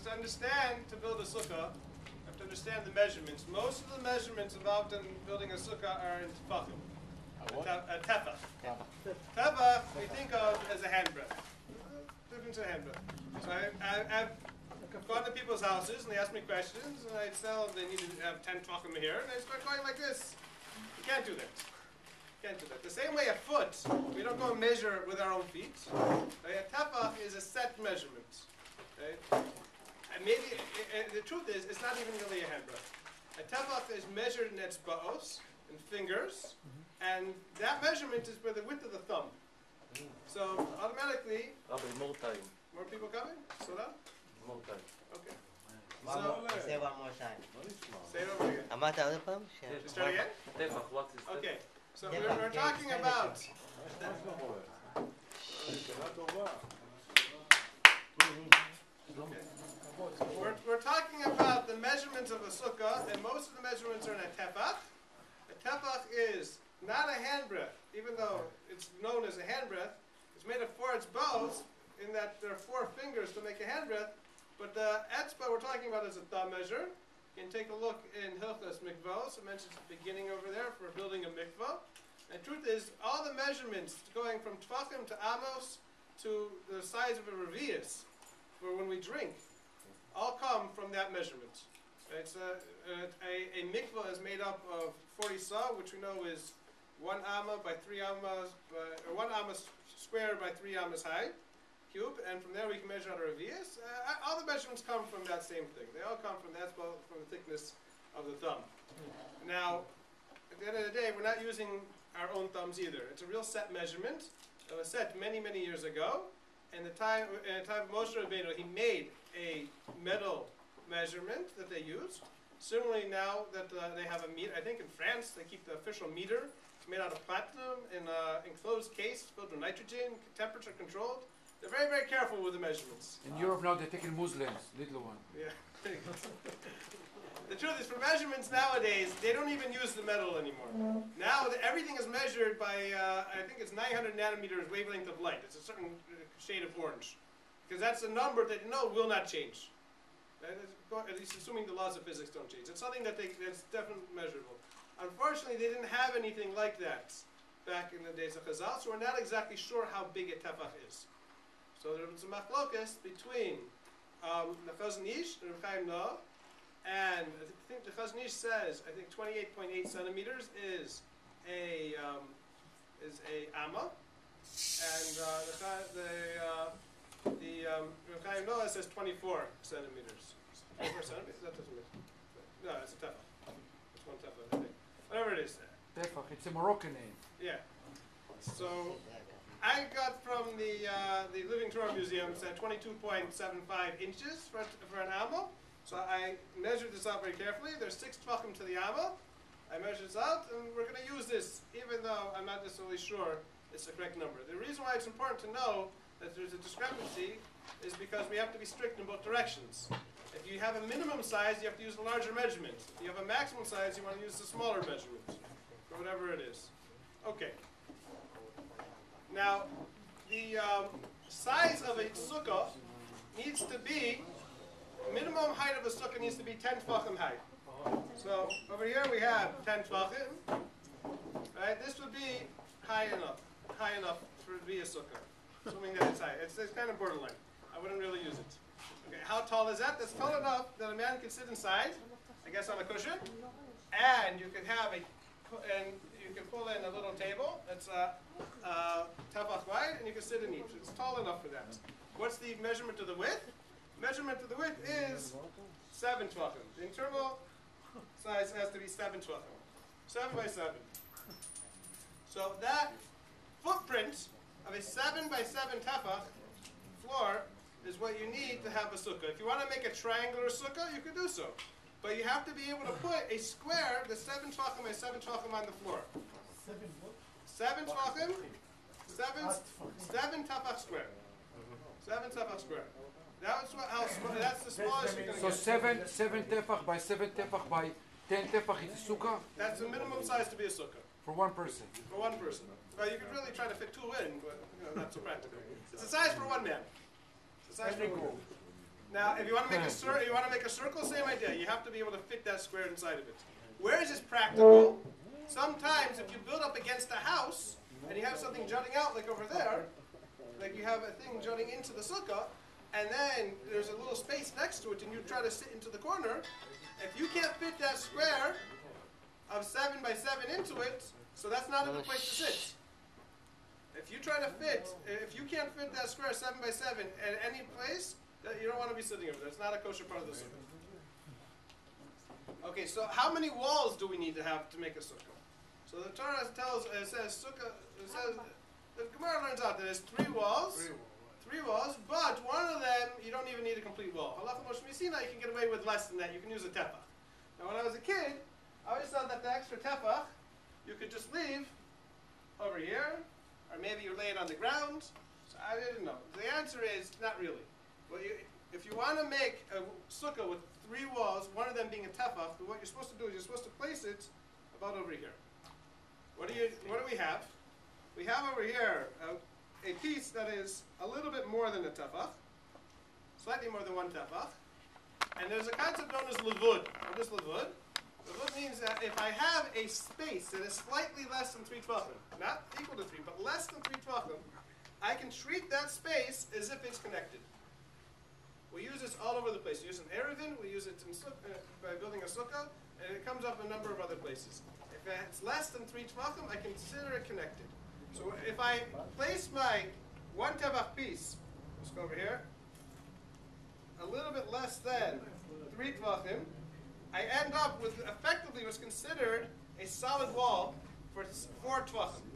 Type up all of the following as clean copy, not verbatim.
to understand, to build a sukkah, you have to understand the measurements. Most of the measurements involved in building a sukkah are in tefachim. A tefach. Tefach we think of as a handbreadth. Different to a handbreadth. So I've gone to people's houses and they ask me questions, and I tell them they need to have 10 tefachim here, and they start going like this. You can't do that. Can't do that. The same way a foot, we don't go and measure with our own feet. A tefach is a set measurement. Okay? And maybe the truth is, it's not even really a handbreadth. A tefach is measured in etzba'os, in fingers, and that measurement is by the width of the thumb. So automatically, Rabbi, more time. more people coming? Slow down. More time. Okay. Say one more time. Say it over again. אמרת עוד פעם? Start again? Tefach, what is that? Okay. So we're talking about. We're talking about the measurements of a sukkah, and most of the measurements are in a tefach. A tefach is not a handbreadth, even though it's known as a handbreadth. It's made of 4 etzba'os, in that there are 4 fingers to make a handbreadth. But the etzba we're talking about is a thumb measure. You can take a look in Hilchot mikvos. It mentions the beginning over there for building a mikvah. And the truth is, all the measurements going from tefachim to amos to the size of a revius for when we drink, all come from that measurement. It's a mikvah is made up of 40 saw, which we know is 1 amma by 3 ammas, or 1 amma squared by 3 ammas high, cube, and from there we can measure out a revius. All the measurements come from that same thing. They all come from the thickness of the thumb. Now, at the end of the day, we're not using our own thumbs either. It's a real set measurement. It was set many, many years ago. In the time of Moshe Rabbeinu, he made a metal measurement that they used. Similarly, now that they have a meter, I think in France they keep the official meter. It's made out of platinum in an enclosed case filled with nitrogen, temperature controlled. They're very, very careful with the measurements. In Europe now they're taking Muslims, little one. Yeah. The truth is, for measurements nowadays, they don't even use the metal anymore. Now everything is measured by, I think it's 900 nanometers wavelength of light. It's a certain shade of orange. Because that's a number that you know will not change. At least assuming the laws of physics don't change. It's something that's definitely measurable. Unfortunately, they didn't have anything like that back in the days of Chazal, so we're not exactly sure how big a tefach is. So there was a machlokas between the Chazon Ish and Reb Chaim Noah, and I think the Chazon Ish says 28.8 centimeters is a amma, and the Reb Chaim Noah says 24 centimeters. 24 centimeters? That doesn't make sense. No, it's a tefach. It's one tefach, I think. Whatever it is. Tefach, it's a Moroccan name. Yeah. So I got from the Living Torah Museum, said 22.75 inches for an amma. So I measured this out very carefully. There's 6 tefachim to the amma. I measured this out, and we're going to use this, even though I'm not necessarily sure it's the correct number. The reason why it's important to know that there's a discrepancy is because we have to be strict in both directions. If you have a minimum size, you have to use a larger measurement. If you have a maximum size, you want to use a smaller measurement, or whatever it is. Okay. Now, the size of a sukkah needs to be, minimum height of a sukkah needs to be 10 tefachim high. So, over here we have 10 tefachim. Right? This would be high enough for it to be a sukkah, assuming that it's high. It's kind of borderline. I wouldn't really use it. Okay, how tall is that? That's tall enough that a man can sit inside, I guess on a cushion, and you can have you can pull in a little table that's tefach wide, and you can sit in each. It's tall enough for that. What's the measurement of the width? Measurement of the width is 7 tefachim. The internal size has to be 7 tefachim. 7 by 7. So that footprint of a 7 by 7 tefach floor is what you need to have a sukkah. If you want to make a triangular sukkah, you can do so. But you have to be able to put a square that's 7 tefachim by 7 tefachim on the floor. 7 tefachim, 7 tefach square. 7 tefach square. That's the smallest you're going to get. So 7 tefach by 7 tefach by 10 tefach is a sukkah? That's the minimum size to be a sukkah. For one person? For one person. Well, you could really try to fit 2 in, but not so practical. It's a size for one man. It's a size for one man. Now, if you want to make a circle, same idea. You have to be able to fit that square inside of it. Where is this practical? Sometimes, if you build up against a house and you have something jutting out, like over there, like you have a thing jutting into the sukkah, and then there's a little space next to it, and you try to sit into the corner. If you can't fit that square of 7 by 7 into it, so that's not a good place to sit. If you can't fit that square 7 by 7 at any place, you don't want to be sitting over there. It's not a kosher part of the sukkah. Okay, so how many walls do we need to have to make a sukkah? So the Torah says the Gemara learns out that there's 3 walls. 3 walls, but one of them you don't even need a complete wall. Halacha Moshe Messina, you can get away with less than that. You can use a tefach. Now, when I was a kid, I always thought that the extra tefach you could just leave over here, or maybe you lay it on the ground. So I didn't know. The answer is not really. Well, if you want to make a sukkah with 3 walls, one of them being a tefach, what you're supposed to do is you're supposed to place it about over here. What do we have? We have over here a piece that is a little bit more than a tefach, slightly more than 1 tefach, and there's a concept known as levud. What is levud? Levud means that if I have a space that is slightly less than 3 tvachim, not equal to 3, but less than 3 tvachim, I can treat that space as if it's connected. We use this all over the place. We use it in Eruvin, we use it by building a sukkah, and it comes up in a number of other places. If it's less than 3 tvachim, I consider it connected. So if I place my 1 tefach piece, let's go over here, a little bit less than 3 tvachim, I end up with effectively what's considered a solid wall for 4 tvachim.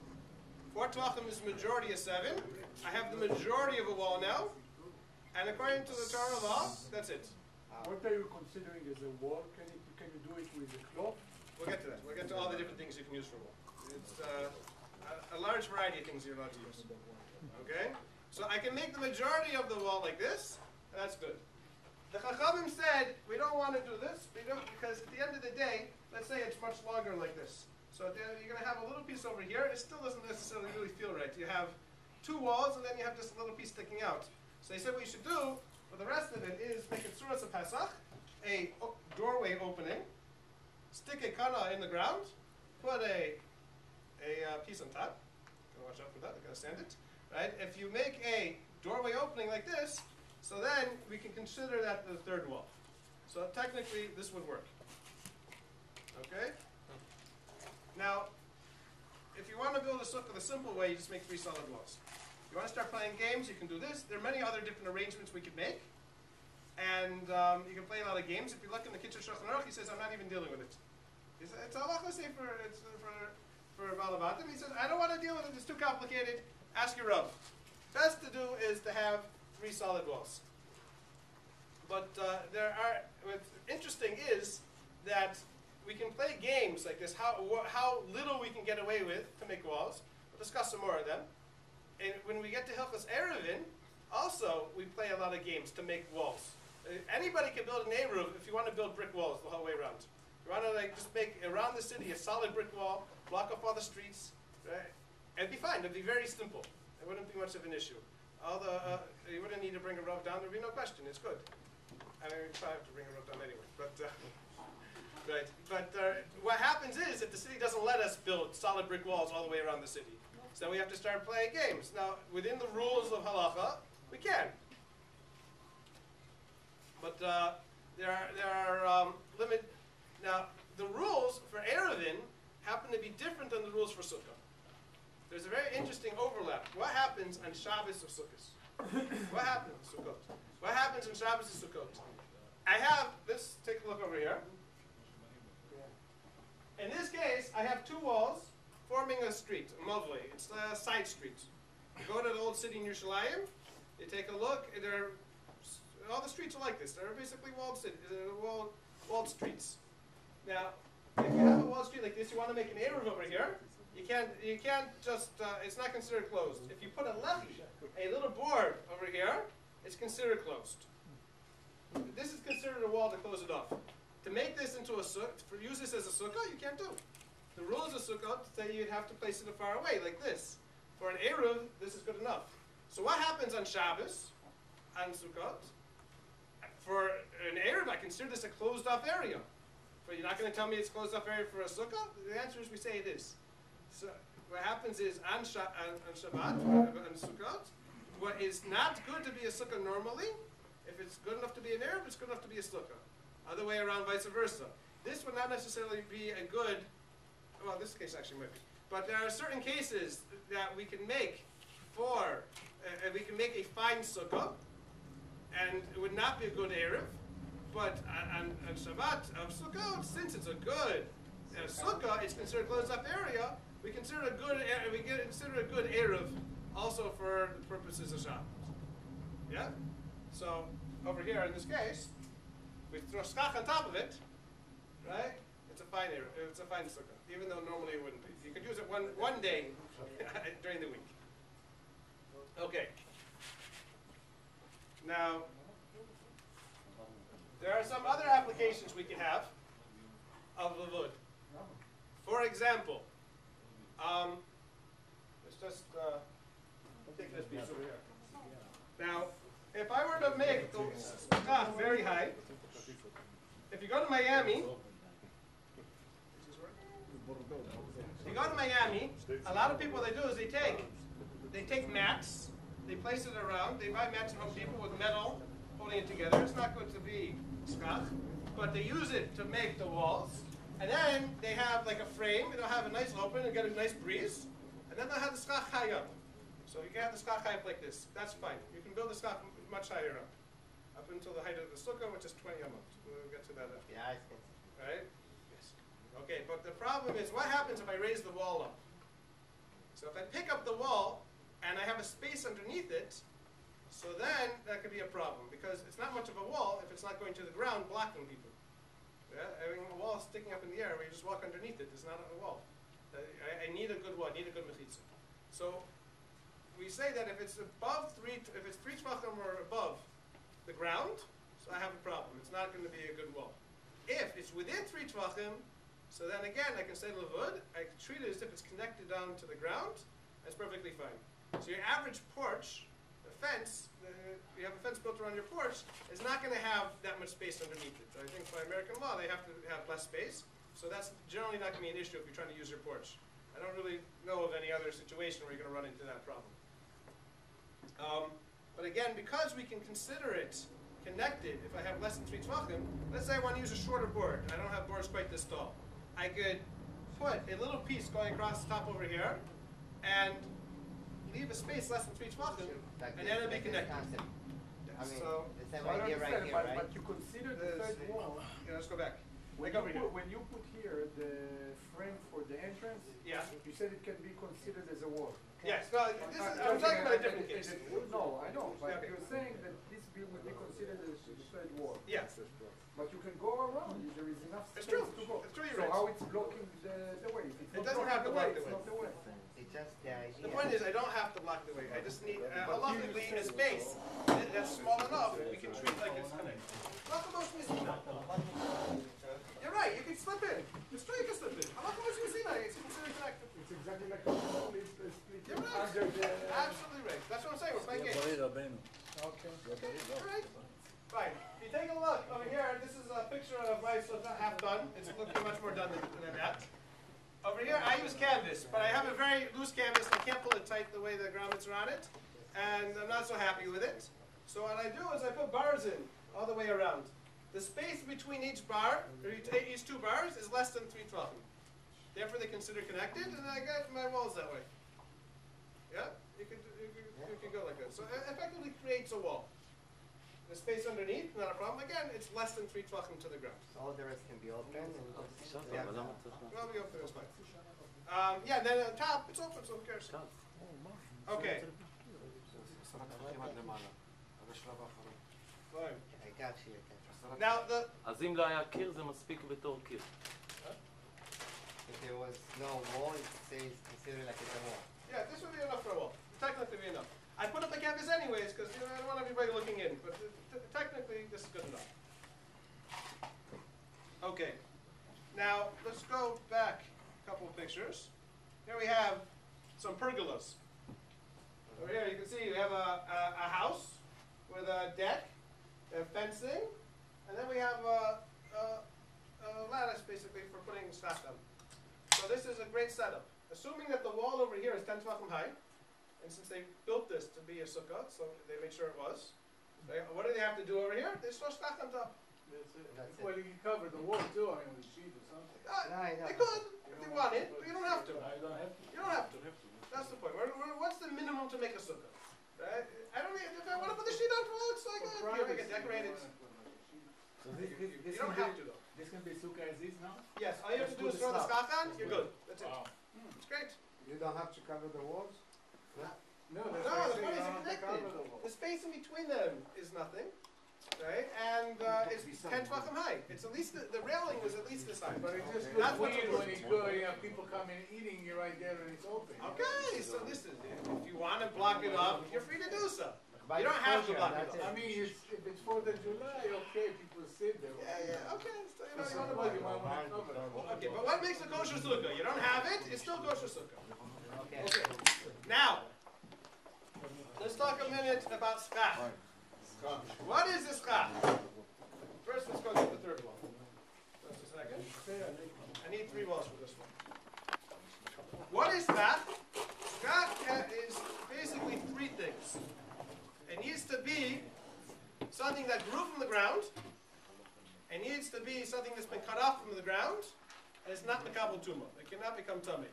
4 tvachim is the majority of 7. I have the majority of a wall now, and according to the Torah law, that's it. What are you considering as a wall? Can you do it with a cloth? We'll get to that. We'll get to all the different things you can use for a wall. It's a large variety of things you're allowed to use. Okay? So I can make the majority of the wall like this, and that's good. The Chachamim said, we don't want to do this, because at the end of the day, let's say it's much longer like this. So at the end, you're going to have a little piece over here, it still doesn't necessarily really feel right. You have 2 walls, and then you have just a little piece sticking out. So they said what you should do for the rest of it is make a tzuras of Pesach, a doorway opening, stick a kana in the ground, put a piece on top. Gotta watch out for that, I gotta sand it. Right? If you make a doorway opening like this, so then we can consider that the 3rd wall. So technically this would work. Okay? Now, if you want to build a sukkah the simple way, you just make 3 solid walls. If you want to start playing games, you can do this. There are many other different arrangements we could make. And you can play a lot of games. If you look in the Kitchen Shulchan Aruch, he says, I'm not even dealing with it. He says, it's halacha say for Balavatim. He says, I don't want to deal with it. It's too complicated. Ask your Rav. Best to do is to have 3 solid walls. But what's interesting is that we can play games like this, how little we can get away with to make walls. We'll discuss some more of them. And when we get to Hilchot Eruvin, also we play a lot of games to make walls. Anybody can build an Eruv if you want to build brick walls the whole way around. You want to just make around the city a solid brick wall, block off all the streets, right? It'd be fine. It'd be very simple. It wouldn't be much of an issue. You wouldn't need to bring a rope down. There'd be no question. It's good. I mean, we probably have to bring a rope down anyway. But right. But what happens is that the city doesn't let us build solid brick walls all the way around the city. So we have to start playing games. Now, within the rules of halacha, we can. But there are limit. Now, the rules for Eruvin happen to be different than the rules for Sukkah. There's a very interesting overlap. What happens on Shabbos of Sukkot? What happens in Sukkot? What happens on Shabbos of Sukkot? I have this. Take a look over here. In this case, I have 2 walls forming a street, a mavle. It's a side street. You go to the old city in Yerushalayim, you take a look, all the streets are like this. They're basically walled streets. Now, if you have a walled street like this, you want to make an Eruv over here, you can't just, it's not considered closed. If you put a lechi, a little board over here, it's considered closed. This is considered a wall to close it off. To make this into a sukkah, use this as a sukkah, you can't do. The rules of Sukkot say you'd have to place it far away, like this. For an Eruv, this is good enough. So what happens on Shabbos, on Sukkot? for an Erev, I consider this a closed-off area. But you're not going to tell me it's closed-off area for a Sukkah? The answer is we say it is. So what happens is on Shabbat, on Sukkot, what is not good to be a Sukkah normally, if it's good enough to be an Erev, it's good enough to be a Sukkah. Other way around, vice versa. This would not necessarily be a good, well, this case actually might be. But there are certain cases that we can make for, we can make a fine Sukkah, and it would not be a good Erev. But on Shabbat of Sukkah, since it's a good Sukkah, it's considered a closed-up area. We consider a good Erev also for the purposes of Shabbat. Yeah. So over here in this case, we throw skach on top of it, right? It's a fine Erev. It's a fine Sukkah, even though normally it wouldn't be. You could use it one day during the week. Okay. Now, there are some other applications we can have of Lavud. For example, let's just take this piece over here. Now, if I were to make the Sukkah very high, if you go to Miami, a lot of people, what they do is they take mats, they place it around, they buy mats from people with metal holding it together. It's not good to be skach, but they use it to make the walls, and then they have like a frame, they'll have a nice open and get a nice breeze, and then they'll have the skach high up. So you can have the skach high up like this. That's fine. You can build the skach much higher up until the height of the sukkah, which is 20 amot. We'll get to that after. Yeah, I think. Right? Yes. Okay, but the problem is, what happens if I raise the wall up? So if I pick up the wall and I have a space underneath it, so then that could be a problem, because it's not much of a wall if it's not going to the ground blocking people. Yeah? Having a wall sticking up in the air where you just walk underneath it is not a wall. I need a good wall, I need a good mechitza. So we say that if it's above if it's 3 tvachim or above the ground, so I have a problem. It's not going to be a good wall. If it's within 3 tvachim, so then again I can say lavud, I can treat it as if it's connected down to the ground, that's perfectly fine. So your average porch, the fence, you have a fence built around your porch, is not going to have that much space underneath it. I think by American law they have to have less space, so that's generally not going to be an issue if you're trying to use your porch. I don't really know of any other situation where you're going to run into that problem. But again, because we can consider it connected, if I have less than 3 tvachim, let's say I want to use a shorter board. I don't have boards quite this tall. I could put a little piece going across the top over here, and leave a space less than 3 tvachim, and then it'll be connected. I mean, So, the same idea right here, right? But you consider the third wall. yeah, let's go back. When Over here. when you put here the frame for the entrance, Yeah. you said it can be considered as a wall. Yes, no, I'm talking about a different case. No, I know, but Okay. you're saying that this building would be considered as the third wall. Yes. But you can go around, there is enough It's space true. to go. It's true, you're So right. how it's blocking the way? If it's It not doesn't blocking have to the block way, the it's way. not the way. It's just the idea. The point is, I don't have to block the way. I just need But halachically you a space that's small enough we can treat like it's connected. Not the most missing. You're right. You can slip in. It's true. You can slip in. How much you see that? It's considered connected. It's exactly like a split You're right. under the... Absolutely right. That's what I'm saying. We're playing games. Okay. Okay. All right. Fine. If you take a look over here, this is a picture of my sukkah half done. It's looking much more done than that. Over here, I use canvas, but I have a very loose canvas. I can't pull it tight the way the grommets are on it, and I'm not so happy with it. So what I do is I put bars in all the way around. The space between each bar, or each 2 bars, is less than 3 tvachim. Therefore, they consider connected, and I get my walls that way. Yeah, you could go like that. So it effectively creates a wall. The space underneath, not a problem. Again, it's less than 3 tvachim to the ground. So all the rest can be open and just... אבל למה צריך Well, we go through this fine. Yeah, then on top, it's open, so who cares? Okay. Fine. העיקר שיהיה ככה. Now, אז אם לא היה קיר זה מספיק בתור קיר. If there was no wall, it says consider like it's a wall. yeah, this would be enough for a wall. Technically be enough. I put up the canvas anyways, because I don't want everybody looking in, but technically this is good enough. Okay. Now, let's go back a couple of pictures. Here we have some pergolas. Over here you can see we have a house with a deck, fencing, and then we have a lattice basically for putting stuff on. So this is a great setup. Assuming that the wall over here is 10 tefachim high, and since they built this to be a sukkah, so they made sure it was. What do they have to do over here? They throw stuff on top. That's it. That's it. Well, you can cover the wall too, I mean, with sheet or something. They could, if they wanted, but you don't have to. I don't have to. You don't have to. That's the point. What's the minimum to make a sukkah? Right? I don't need, if I want to put the sheet on, well, it's like you can decorate it. So this You don't have to though. This can be sukkah as is now? Yes, all you have to do is throw the stock on, you're good. That's it. It's great. You don't have to cover the walls? No, No, that's the why I point is say you it's don't have to connected. cover the wall. The space in between them is nothing, right? And it's 10 tefachim high. It's at least the railing is at least this high. But it just That's looks what's weird when important. you have people come in eating, you're right there and it's open. Okay, so listen, if you want to block it up, you're free to do so. You don't have to block it I up. mean, if it's 4th of July, okay, people sit there. Yeah, okay. So you But know, you want to sometimes block you it might up. want to cover it. Okay, but what makes a kosher sukkah? You don't have it, it's still kosher sukkah. Okay. Okay, now, let's talk a minute about schach. What is a schach? First, let's go to the third wall. Just a second. I need 3 walls for this one. What is schach? Schach is basically 3 things. It needs to be something that grew from the ground. It needs to be something that's been cut off from the ground. And it's not makabel tumah. It cannot become tummy.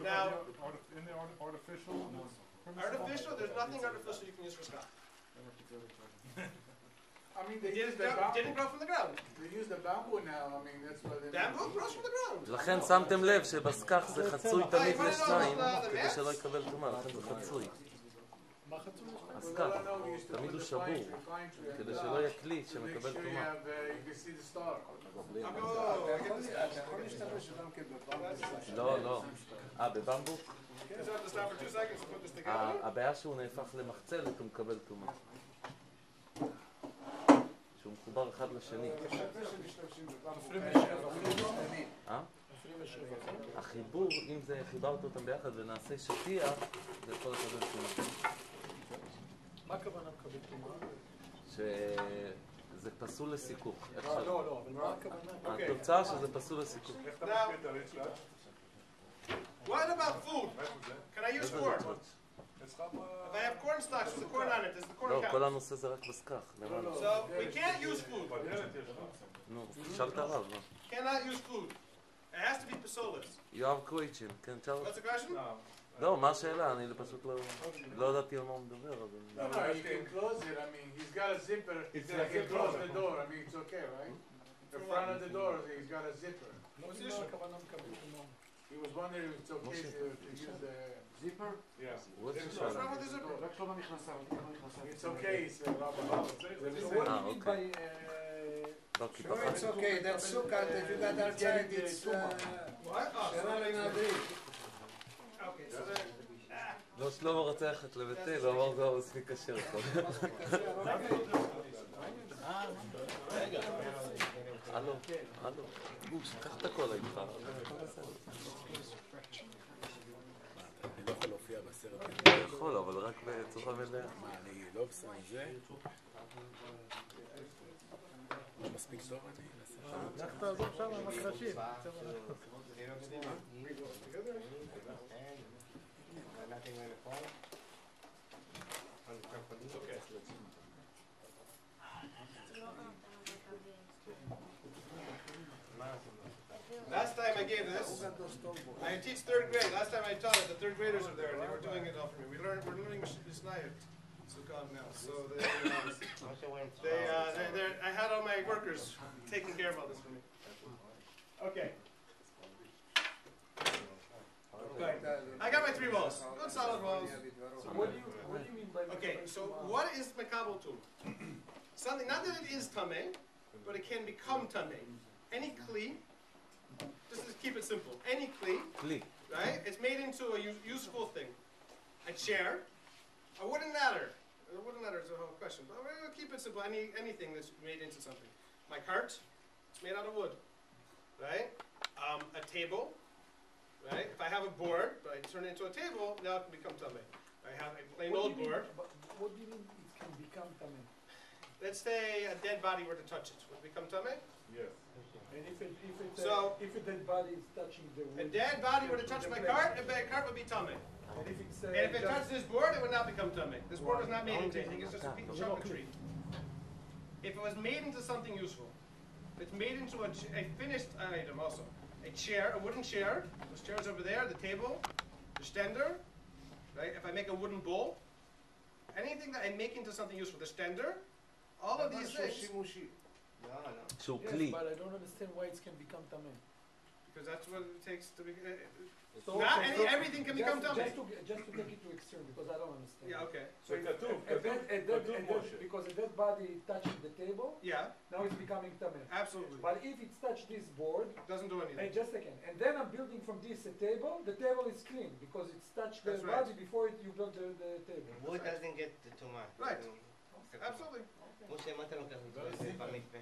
Now, artificial? artificial, there's nothing artificial you can use for schach. I mean, they It use the didn't grow from the ground. They use the bamboo now, I mean, that's what they Bamboo grows from the ground. לכן שמתם לב שבסכך זה חצוי תמיד לשניים, כדי שלא יקבל טומאה, לכן זה חצוי. הסכך, תמיד הוא שבור, כדי שלא יהיה כלי שמקבל טומאה. לא, לא. בבמבו? הבעיה שהוא נהפך למחצלת, הוא מקבל טומאה. שהוא מחובר אחד לשני. החיבור, אם זה חיברת אותם ביחד ונעשה שטיח, זה יכול לקבל טומאה. מה הכוונה מקבל טומאה? שזה פסול לסיכוך. לא, אבל מה הכוונה? התוצאה שזה פסול לסיכוך. What about food? Can I use corn? If I have corn stalks with the corn on it, does the corn לא, count? כל הנושא זה רק בסכך. So we can't use food. נו, תשאל את הרב, לא? Cannot use food. It has to be pasolas. יואב קרויצ'ין, כן, תשאל. What's the question? לא, מה השאלה? אני פשוט לא ידעתי על מה הוא מדבר. No, you can close it, I mean, he's got a zipper, he can close the door, I mean, it's okay, right? The front of the door, he's got a zipper. What's the issue? He was wondering if it's okay to use the... Zipper? What's the What's שאלה? wrong with the zipper? רק לא במכנסיים, רק במכנסיים. It's okay, he said, אוקיי. לא, כי Sure, it's okay. That's sukkah that you got outside. It's What? Oh, so that okay, so then... לא, שלמה רוצה ללכת לבית-אל, הוא אמר זה מספיק כשר. הלו, הלו. קח את הכל איתך. אני לא יכול להופיע בסרט. אתה יכול, אבל רק בצורה מלאה. מה, אני לא בסדר עם זה? לא מספיק טוב אני אנסה. לך תעזוב שם עם הקרשים. Last time I gave this, I teach 3rd grade. Last time I taught it, the 3rd graders were there and they were doing it all for me. We're learning Mishnayot. Sukkah now. So I had all my workers taking care of all this for me. Okay. Okay. I got my 3 walls. Good solid walls. So what do you mean by... Okay, so what is makabel tumah? Something, not that it is tameh, but it can become tameh. Any kli, just to keep it simple, any kli, כלי. right? It's made into a useful thing. A chair, a wooden ladder. A wooden ladder is a whole question, but we'll keep it simple. Anything that's made into something. My cart, it's made out of wood, right? A table, right? If I have a board, but I turn it into a table, now it can become tameh. I have a plain old board. What do you mean it can become tameh? let's say a dead body were to touch it, would it become tamei? Yes. And if So- if a dead body is touching the wood, A dead body were to touch my cart, a cart would be tamei. and if it's And if it just- touched this board, it would not become tamei. This board was not made into anything, it's just a chunk of tree. If it was made into something useful, if it's made into a finished item also. A chair, a wooden chair, those chairs over there, the table, the stender, right? If I make a wooden bowl, anything that I make into something useful, the stender, all of these things, No. שהוא Yes, כלי. but I don't understand why it can become tamei. because that's what it takes to be. So, Everything can become tamei. just to take it to extreme, because I don't understand. Yeah, okay. So כתוב, משה. because a dead body touching the table, Yeah, now it's becoming tamei. absolutely. But if it's touched this board, Doesn't do anything. just a second, and then I'm building from this a table, the table is clean because it's touched the That's right. body before you build the table. Wood doesn't get too much. Right. Absolutely. משה, מה אתה לוקח את זה במקווה?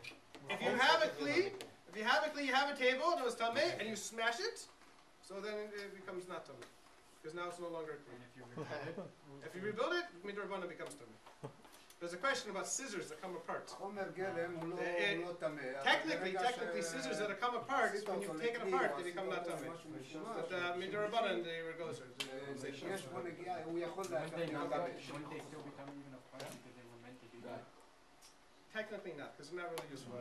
If you have a kli, you have a table and it was tamei, and you smash it, so then it becomes not tamei, because now it's no longer a kli. If you rebuild it, midrabbanan becomes tamei. There's a question about scissors that come apart. חומר גלם הוא לא טמא. Technically, scissors that come apart, when you take it apart, they become not tamei. But midrabbanan, they were gozer. כשיש בו נגיעה, הוא יכול להפך להיות טמא. Technically not, because it's not really useful.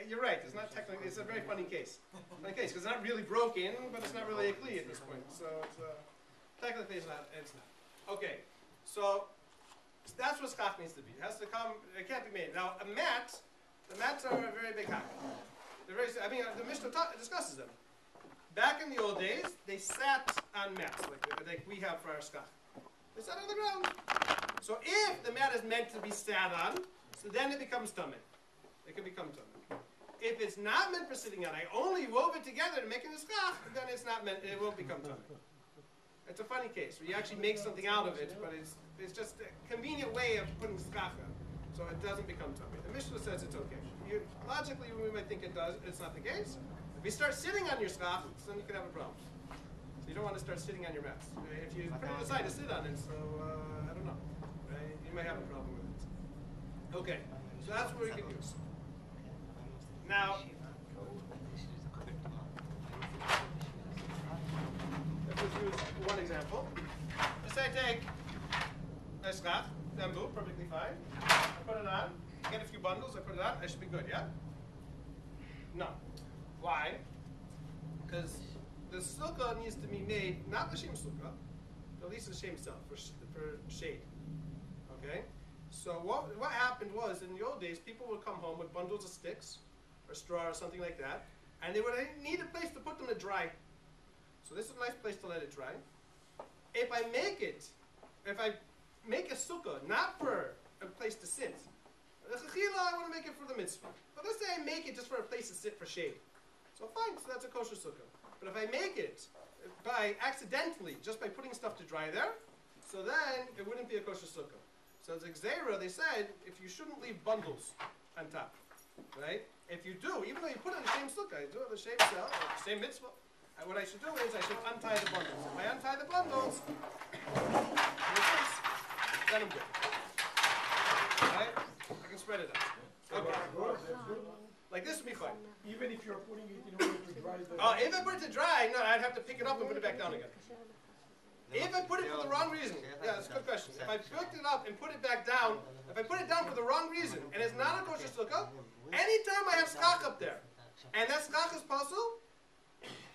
You're right. It's not technically. It's a very funny case. Because it's not really broken, but it's not really a kli at this point. So it's, technically, it's not. It's not. Okay, so that's what skach needs to be. It has to come. It can't be made. Now a mat. The mats are a very big hack. They're very. I mean, the Mishnah discusses them. Back in the old days, they sat on mats like we have for our skach. They sat on the ground. So if the mat is meant to be sat on, so then it becomes tamei. It can become tamei. If it's not meant for sitting on, I only wove it together to make it a skach, then it's not meant. It won't become tamei. It's a funny case where you actually make something out of it, but it's just a convenient way of putting skach on, so it doesn't become tamei. The Mishnah says it's okay. Logically, we might think it does. It's not the case. If you start sitting on your skach, then you can have a problem. So you don't want to start sitting on your mats. If you put it aside to sit on it, so I don't know. Right? You might have a problem with it. Okay, so that's what we can use. Now, let's use one example. Let's say I take a skach, bamboo, perfectly fine. I put it on, get a few bundles, I put it on, I should be good, yeah? No. Why? Because the sukkah needs to be made, not the shem sukkah, but at least the shem itself, for shade. Okay? So what happened was, in the old days, people would come home with bundles of sticks, or straw, or something like that, and they would need a place to put them to dry. So this is a nice place to let it dry. If I make a sukkah, not for a place to sit, the chachila, I want to make it for the mitzvah. But let's say I make it just for a place to sit for shade. So fine, so that's a kosher sukkah. But if I make it by accidentally, just by putting stuff to dry there, so then it wouldn't be a kosher sukkah. So as Xera, they said, if you shouldn't leave bundles on top, right? If you do, even though you put it in the same sukkah, you do it in the same cell, or the same mitzvah, what I should do is I should untie the bundles. If I untie the bundles, then I'm good. Right? I can spread it out. Okay. Like this would be fine. Even if you're putting it in order to dry the... Oh, if I put it to dry, no, I'd have to pick it up and put it back down again. If I put it for the wrong reason, yeah, that's a good question. If I picked it up and put it back down, if I put it down for the wrong reason, and it's not a kosher sukkah, anytime I have skach up there, and that skach is puzzle,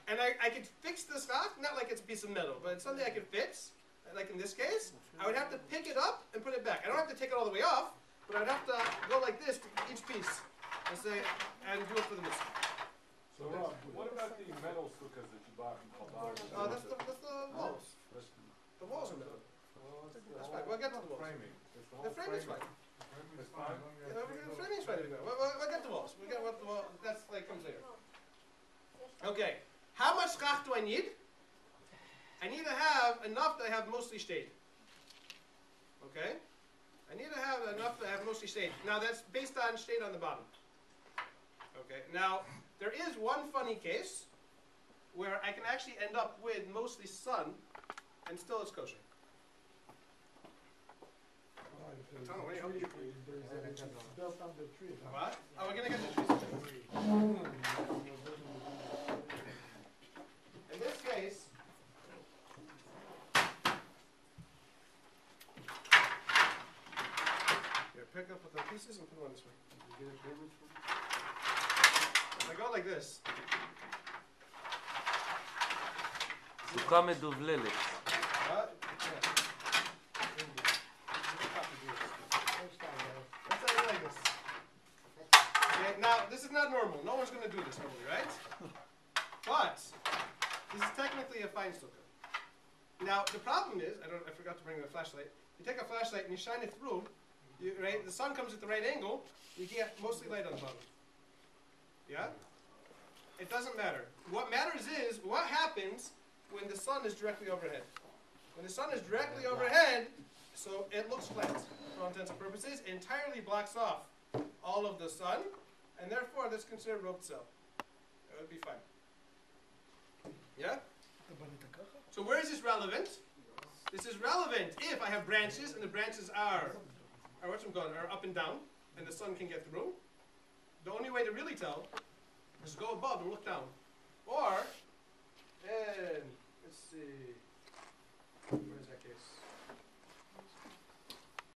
and I could fix the skach, not like it's a piece of metal, but it's something I could fix, like in this case, I would have to pick it up and put it back. I don't have to take it all the way off, but I'd have to go like this to each piece, and say, and do it for the mitzvah. So what about the metal sukkahs that you bought from Chabad? Oh, that's the walls. The walls are metal. That's fine. We'll get to the walls. The framing is fine. It's fine. Yeah, the framing is fine. We'll get the walls. We'll get what the wall. That's like comes later. Okay. How much skach do I need? I need to have enough that I have mostly shade. Okay. I need to have enough that I have mostly shade. Now that's based on shade on the bottom. Okay. Now there is one funny case where I can actually end up with mostly sun, and still it's kosher. If Tunnel, wait, Tree, it's built on the tree. what? Oh, we're gonna get the trees. In this case, here, pick up the pieces and put them on this way. If I go like this, סוכה מדובללת. yeah. Let's say it like this. Okay, now this is not normal. No one's going to do this normally, right? But this is technically a fine sukkah. Now the problem is, I forgot to bring the flashlight. You take a flashlight and you shine it through. Right, the sun comes at the right angle. You get mostly light on the bottom. Yeah. It doesn't matter. What matters is what happens when the sun is directly overhead. When the sun is directly overhead, so it looks flat for all intents and purposes, entirely blocks off all of the sun, and therefore that's considered rope cell. That would be fine. Yeah? So where is this relevant? This is relevant if I have branches and the branches are up and down, and the sun can get through. The only way to really tell is go above and look down.